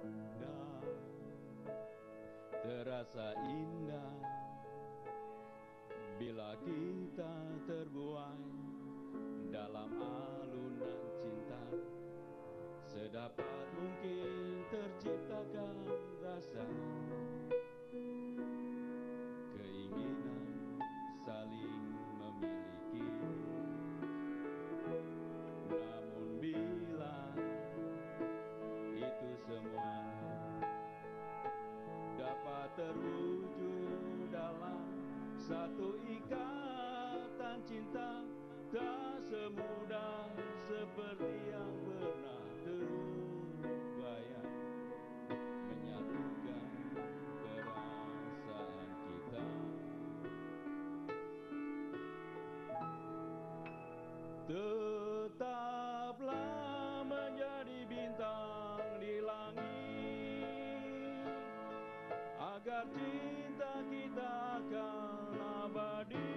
dan terasa indah bila kita terbuai dalam alunan cinta. Sedapat mungkin terciptakan rasa keinginan saling memiliki. Namun bila itu semua dapat terwujud dalam satu ikatan cinta, tak semudah seperti yang pernah terbayang menyatukan perasaan kita. Tetaplah menjadi bintang di langit, agar cinta kita akan abadi.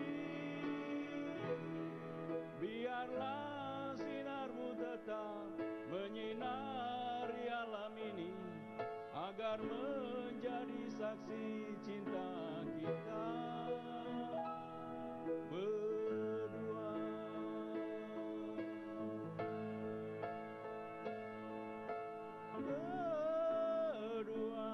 Biarlah sinarmu tetap menyinari alam ini, agar menjadi saksi cinta kita berdua. Berdua.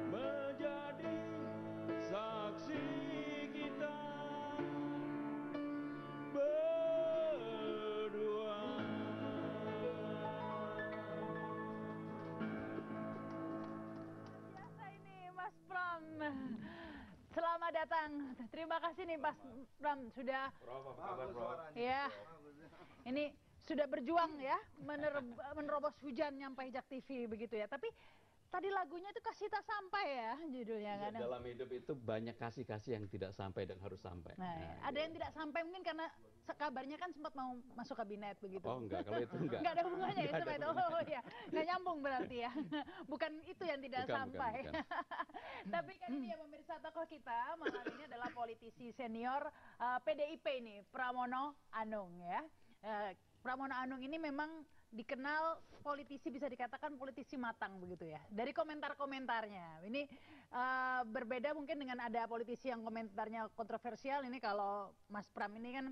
Menjadi saksi kita berdua. Biasa ini Mas Pram. Selamat datang. Terima kasih nih Mas Pram sudah ya. Ini sudah berjuang ya menerobos hujan nyampe Jak TV begitu ya. Tapi tadi lagunya itu kasih tak sampai ya judulnya kan. Ya, dalam hidup itu banyak kasih-kasih yang tidak sampai dan harus sampai. Nah, ya. Ada yang tidak sampai mungkin karena kabarnya kan sempat mau masuk kabinet begitu. Oh enggak, kalau itu enggak. Enggak ada hubungannya ya Enggak sama ada itu. Oh ya, enggak nyambung berarti ya. Bukan itu yang tidak sampai. Bukan. Tapi kan ini ya pemirsa, tokoh kita malam ini adalah politisi senior PDIP ini, Pramono Anung ya. Pramono Anung ini memang dikenal politisi, bisa dikatakan politisi matang begitu ya. Dari komentar-komentarnya ini berbeda mungkin dengan ada politisi yang komentarnya kontroversial. Ini kalau Mas Pram ini kan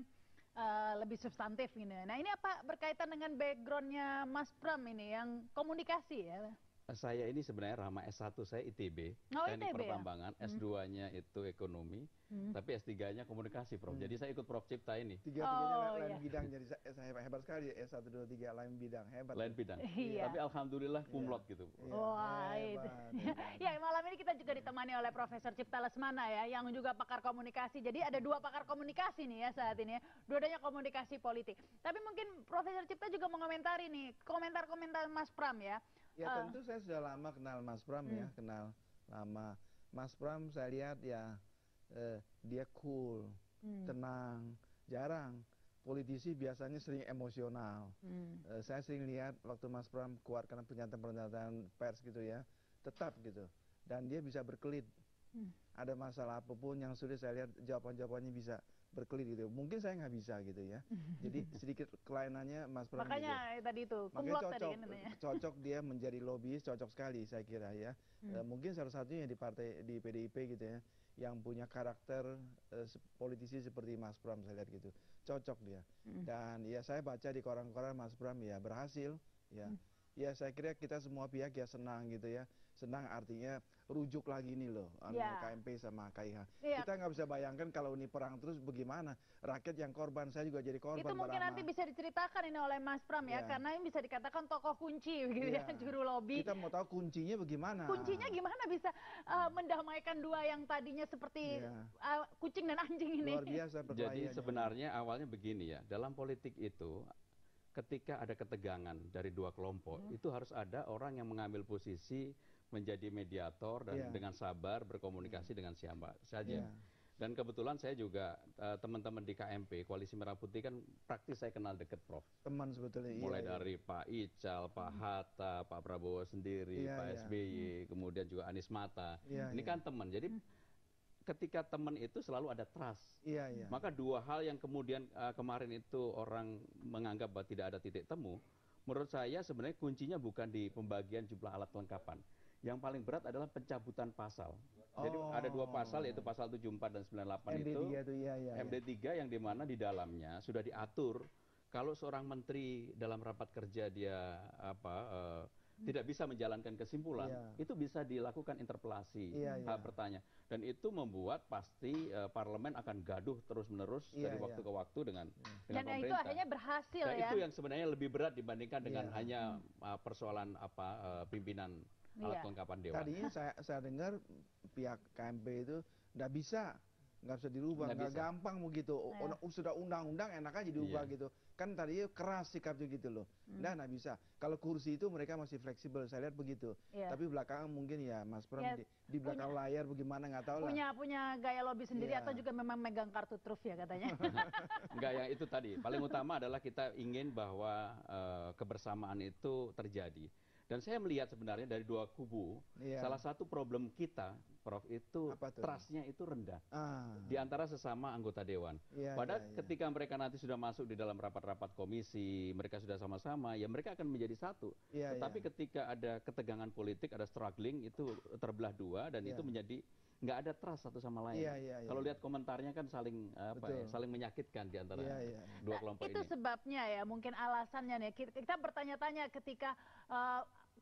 lebih substantif gitu. Nah ini apa berkaitan dengan backgroundnya Mas Pram ini yang komunikasi ya? Saya ini sebenarnya Rama S1 saya ITB, Teknik ITB Pertambangan, ya? S2-nya itu Ekonomi, tapi S3-nya Komunikasi, Prof. Jadi saya ikut Prof Cipta ini. Tiga-tiganya lain bidang, jadi saya hebat sekali. S1, 2, 3 lain bidang, hebat. Lain bidang. Iya. Tapi alhamdulillah kumlot gitu. Wah, itu. Ya, malam ini kita juga ditemani oleh Profesor Cipta Lesmana ya, yang juga pakar komunikasi. Jadi ada dua pakar komunikasi nih ya saat ini ya. Dua-duanya komunikasi politik. Tapi mungkin Profesor Cipta juga mengomentari nih komentar-komentar Mas Pram ya. Ya tentu saya sudah lama kenal Mas Pram ya, kenal lama. Mas Pram saya lihat ya dia cool, tenang, jarang. Politisi biasanya sering emosional. Saya sering lihat waktu Mas Pram keluarkan pernyataan-pernyataan pers gitu ya, tetap gitu. Dan dia bisa berkelit. Ada masalah apapun yang sudah saya lihat jawaban-jawabannya bisa berkelit gitu. Mungkin saya nggak bisa gitu ya. Jadi sedikit kelainannya Mas Pram. Makanya gitu. tadi itu, Makanya cocok, cocok dia menjadi lobbyis, cocok sekali saya kira ya. Mungkin salah satunya di PDIP gitu ya, yang punya karakter politisi seperti Mas Pram saya lihat gitu, cocok dia. Dan ya saya baca di koran-koran Mas Pram ya berhasil ya. Ya saya kira kita semua pihak ya senang gitu ya. Senang artinya rujuk lagi nih loh, KMP sama KIH. Kita nggak bisa bayangkan kalau ini perang terus bagaimana. Rakyat yang korban, saya juga jadi korban. Itu mungkin nanti bisa diceritakan ini oleh Mas Pram ya, karena ini bisa dikatakan tokoh kunci gitu ya, juru lobby. Kita mau tahu kuncinya bagaimana. Kuncinya gimana bisa mendamaikan dua yang tadinya seperti kucing dan anjing ini. Luar biasa. Jadi sebenarnya awalnya begini ya, dalam politik itu ketika ada ketegangan dari dua kelompok, itu harus ada orang yang mengambil posisi menjadi mediator dan dengan sabar berkomunikasi dengan siapa saja. Dan kebetulan saya juga teman-teman di KMP Koalisi Merah Putih kan praktis saya kenal deket, Prof. Teman sebetulnya. Mulai dari Pak Ical, Pak Hatta, Pak Prabowo sendiri, Pak SBY, kemudian juga Anies Mata. Ini kan teman. Jadi ketika teman itu selalu ada trust. Maka dua hal yang kemudian kemarin itu orang menganggap bahwa tidak ada titik temu, menurut saya sebenarnya kuncinya bukan di pembagian jumlah alat kelengkapan. Yang paling berat adalah pencabutan pasal. Jadi ada dua pasal, yaitu pasal 74 dan 98 itu. MD3 yang dimana di dalamnya sudah diatur kalau seorang menteri dalam rapat kerja dia tidak bisa menjalankan kesimpulan, itu bisa dilakukan interpelasi, hak bertanya. Dan itu membuat pasti parlemen akan gaduh terus-menerus dari waktu ke waktu dengan pemerintah. Dan itu akhirnya berhasil dan ya. itu yang sebenarnya lebih berat dibandingkan dengan hanya persoalan pimpinan alat kelengkapan dewan. Tadinya saya dengar pihak KMP itu nggak bisa dirubah, nggak gampang begitu. Sudah undang-undang enak aja diubah gitu. Kan tadinya keras sikapnya gitu loh. Nggak bisa. Kalau kursi itu mereka masih fleksibel, saya lihat begitu. Tapi belakangan mungkin ya Mas Pram di belakang layar bagaimana nggak tahu lah. Punya gaya lobby sendiri atau juga memang megang kartu truf ya katanya. Enggak, yang itu tadi. Paling utama adalah kita ingin bahwa kebersamaan itu terjadi. Dan saya melihat sebenarnya dari dua kubu, salah satu problem kita, Prof, itu trust-nya itu rendah di antara sesama anggota dewan. Padahal ketika mereka nanti sudah masuk di dalam rapat-rapat komisi, mereka sudah sama-sama, ya mereka akan menjadi satu. Tetapi ketika ada ketegangan politik, ada struggling, itu terbelah dua dan itu menjadi nggak ada trust satu sama lain. Kalau lihat komentarnya kan saling saling menyakitkan di antara dua kelompok itu ini. Itu sebabnya ya, mungkin alasannya nih. Kita bertanya-tanya ketika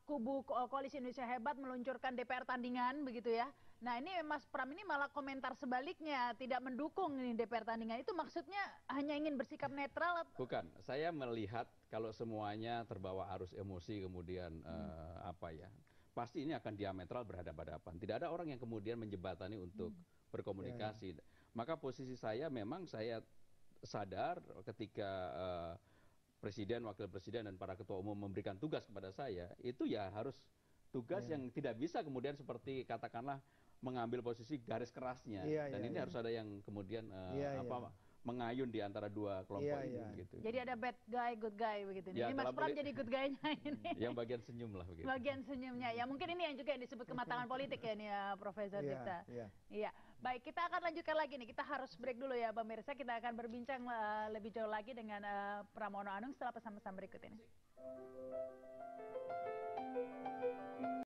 kubu Koalisi Indonesia Hebat meluncurkan DPR tandingan begitu ya. Nah ini Mas Pram ini malah komentar sebaliknya, tidak mendukung ini DPR tandingan. Itu maksudnya hanya ingin bersikap netral? Bukan, saya melihat kalau semuanya terbawa arus emosi kemudian pasti ini akan diametral berhadapan-hadapan. Tidak ada orang yang kemudian menjembatani untuk berkomunikasi. Maka posisi saya memang saya sadar ketika Presiden, Wakil Presiden, dan para ketua umum memberikan tugas kepada saya, itu ya harus tugas yang tidak bisa kemudian seperti katakanlah mengambil posisi garis kerasnya. Dan ini harus ada yang kemudian mengayun di antara dua kelompok ini. Gitu. Jadi ada bad guy, good guy begitu. Ini Mas Pram jadi good guy-nya ini. Yang bagian senyum lah begitu. Bagian senyumnya. Ya mungkin ini yang juga yang disebut kematangan politik ya nih ya Profesor Dikta. Iya. Baik, kita akan lanjutkan lagi nih. Kita harus break dulu ya pemirsa. Kita akan berbincang lebih jauh lagi dengan Pramono Anung setelah pesan-pesan berikut ini.